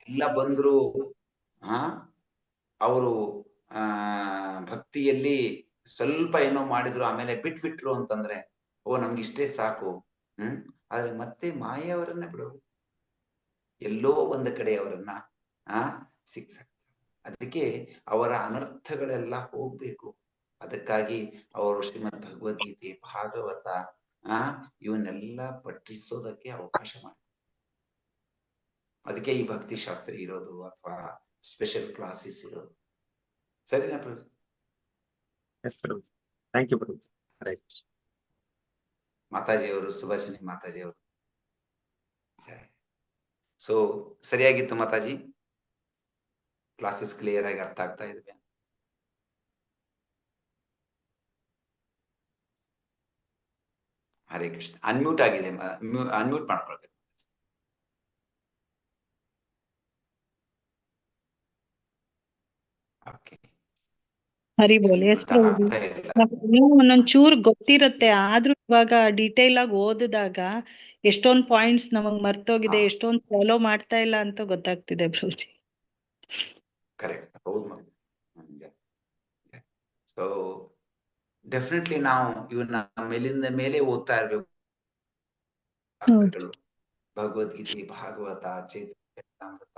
ಎಲ್ಲ ಬಂದ್ರು ಆ ಅವರು ಆ ಭಕ್ತಿಯಲ್ಲಿ ಸ್ವಲ್ಪ ಏನೋ ಮಾಡಿದ್ರು, ಆಮೇಲೆ ಬಿಟ್ಬಿಟ್ರು ಅಂತಂದ್ರೆ ಓ ನಮ್ಗೆ ಇಷ್ಟೇ ಸಾಕು. ಆದ್ರೆ ಮತ್ತೆ ಮಾಯೆಯವರನ್ನ ಬಿಡೋರು, ಎಲ್ಲೋ ಒಂದು ಕಡೆ ಅವರನ್ನ ಸಿಕ್ಸ. ಅದಕ್ಕೆ ಅವರ ಅನರ್ಥಗಳೆಲ್ಲ ಹೋಗ್ಬೇಕು. ಅದಕ್ಕಾಗಿ ಅವರು ಶ್ರೀಮದ್ ಭಗವದ್ಗೀತೆ, ಭಾಗವತ ಇವನ್ನೆಲ್ಲ ಪಠಿಸೋದಕ್ಕೆ ಅವಕಾಶ ಮಾಡಿ. ಅದಕ್ಕೆ ಈ ಭಕ್ತಿ ಶಾಸ್ತ್ರ ಇರೋದು ಅಥವಾ ಸ್ಪೆಷಲ್ ಕ್ಲಾಸಸ್ ಇರೋದು. ಸರಿನಾ ಪ್ರಭು? ಥ್ಯಾಂಕ್ ಯು ಪ್ರಭು. ಮಾತಾಜಿಯವರು, ಸುಭಾಷಿಣಿ ಮಾತಾಜಿಯವರು. ಸೊ ಸರಿಯಾಗಿತ್ತು ಮಾತಾಜಿ, ಕ್ಲಾಸಸ್ ಕ್ಲಿಯರ್ ಆಗಿ ಅರ್ಥ ಆಗ್ತಾ ಇದ್ವಿ. ಹರೇ ಕೃಷ್ಣ. ಅನ್ಮ್ಯೂಟ್ ಆಗಿದೆ, ಅನ್ಮ್ಯೂಟ್ ಮಾಡ್ಕೊಳ್ಬೇಕು. ಹರಿ ಬೋಲ್. ನೀವು ಒಂದೊಂಚೂರ್ ಗೊತ್ತಿರತ್ತೆ, ಆದ್ರೂ ಇವಾಗ ಡೀಟೇಲ್ ಆಗಿ ಓದಿದಾಗ ಎಷ್ಟೊಂದ್ ಪಾಯಿಂಟ್ಸ್ ನಮಗ್ ಮರ್ತೋಗಿದೆ, ಎಷ್ಟೊಂದ್ ಫಾಲೋ ಮಾಡ್ತಾ ಇಲ್ಲ ಅಂತ ಗೊತ್ತಾಗ್ತಿದೆ ಪ್ರಭುಜಿ. ಕರೆಕ್ಟ್, ಹೌದು. ಸೊ ಡೆಫಿನೆಟ್ಲಿ ನಾವು ಇವನ್ನ ಮೇಲಿಂದ ಮೇಲೆ ಓದ್ತಾ ಇರ್ಬೇಕು. ಭಗವದ್ಗೀತೆ, ಭಾಗವತ, ಚೈತನ್ಯಾಮೃತ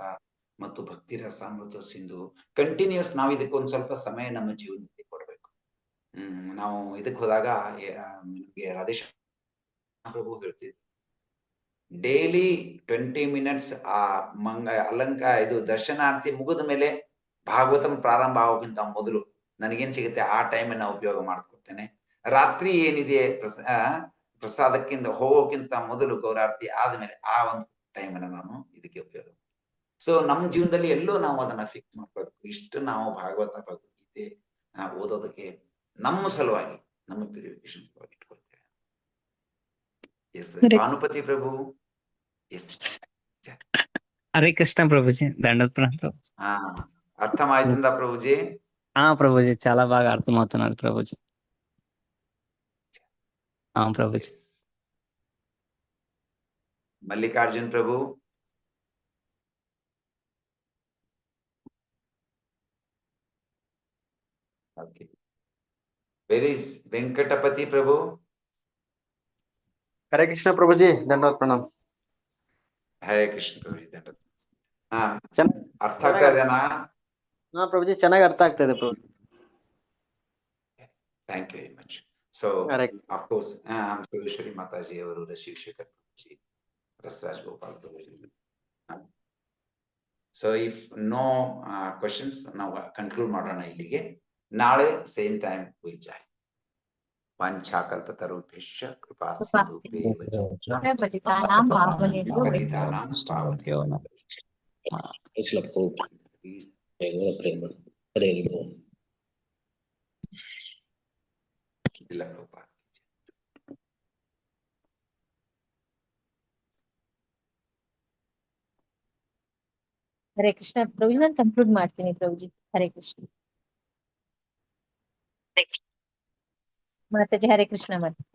ಮತ್ತು ಭಕ್ತಿ ರಸಾಮೃತ ಸಿಂಧು ಕಂಟಿನ್ಯೂಸ್ ನಾವು ಇದಕ್ಕೆ ಒಂದ್ ಸ್ವಲ್ಪ ಸಮಯ ನಮ್ಮ ಜೀವನದಲ್ಲಿ ಕೊಡ್ಬೇಕು. ನಾವು ಇದಕ್ಕೆ ಹೋದಾಗ ನಮ್ಗೆ ರಾಧೇಶ ಪ್ರಭು ಹೇಳ್ತಿದ್ರು, ಡೈಲಿ 20 ಮಿನಿಟ್ಸ್ ಇದು ದರ್ಶನಾರ್ಥಿ ಮುಗಿದ ಮೇಲೆ ಭಾಗವತಂ ಪ್ರಾರಂಭ ಆಗೋಕ್ಕಿಂತ ಮೊದಲು ನನಗೇನ್ ಸಿಗುತ್ತೆ ಆ ಟೈಮ್ ಅನ್ನ ಉಪಯೋಗ ಮಾಡ್ಕೊಳ್ತೇನೆ. ರಾತ್ರಿ ಏನಿದೆ ಪ್ರಸಾದಕ್ಕಿಂತ ಹೋಗೋಕ್ಕಿಂತ ಮೊದಲು ಗೌರಾರ್ತಿ ಆದ್ಮೇಲೆ ಆ ಒಂದು ಟೈಮ್ ಅನ್ನ ನಾನು ಇದಕ್ಕೆ ಉಪಯೋಗ. ಸೊ ನಮ್ಮ ಜೀವನದಲ್ಲಿ ಎಲ್ಲೋ ನಾವು ಅದನ್ನ ಫಿಕ್ಸ್ ಮಾಡ್ಬೇಕು. ಇಷ್ಟು ನಾವು ಭಾಗವತ, ಭಗವದ್ಗೀತೆ ಓದೋದಕ್ಕೆ ನಮ್ಮ ಸಲುವಾಗಿ, ನಮ್ಮ ಪ್ಯೂರಿಫಿಕೇಶನ್ ಸಲುವಾಗಿ ಇಟ್ಕೊಳ್ತೇವೆ. ಎಸ್ ಭಾನುಪತಿ ಪ್ರಭು. ಎಸ್ ಹರೇ ಕೃಷ್ಣ ప్రభుజీ. దండోత్ ప్రణామం. అర్థమైందా ప్రభుజీ? ప్రభుజీ చాలా బాగా అర్థమవుతున్నది ప్రభుజీ. ప్రభుజీ. మల్లికార్జున్ ప్రభు. ఓకే. వేర్ ఇస్ వెంకటపతి ప్రభు? हरे कृष्ण प्रभुजी, ದಂಡೋತ್ ಪ್ರಣಾಮ್. ಹರೇ ಕೃಷ್ಣ ಪ್ರಭುಜಿ, ದಂಡೋತ್. ಅರ್ಥ ಆಗ್ತಾ ಇದೆನಾ? ಪ್ರಭುಜಿ ಚೆನ್ನಾಗಿ ಅರ್ಥ ಆಗ್ತಾ ಇದೆ ಪ್ರಭು. Thank you very much. So of course Sureshwari Mataji ಅವರು, ಶಿಕ್ಷಕರ್ Prabhuji, Rasaraj Gopal Prabhuji. So if no questions ನಾವು ಕನ್ಕ್ಲೂಡ್ ಮಾಡೋಣ ಇಲ್ಲಿಗೆ. ನಾಳೆ ಸೇಮ್ ಟೈಮ್ ವಿಲ್ ಜಾಯಿನ್. ವಾಂಛಾಕಲ್ಪತರುಭ್ಯಶ್ಚ ಕೃಪಾ ಸಿಂಧುಭ್ಯೇವ ಹರೇ ಕೃಷ್ಣ ಪ್ರಭು. ನಾನು ಕನ್ಕ್ಲೂಡ್ ಮಾಡ್ತೀನಿ ಪ್ರಭುಜಿ. ಹರೇ ಕೃಷ್ಣ ಮಾತಾಜಿ. ಹರೇ ಕೃಷ್ಣ ಮಾತಾಜಿ.